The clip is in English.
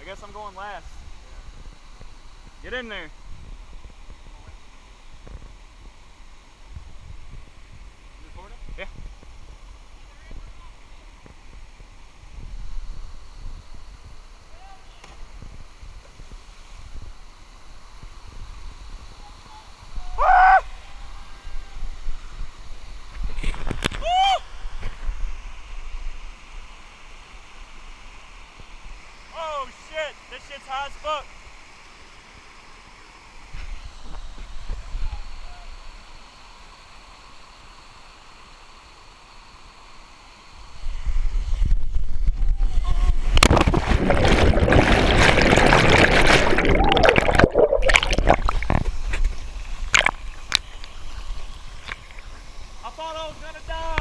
I guess I'm going last. Get in there. Yeah. Oh shit, this shit's hot as fuck. I thought I was gonna die.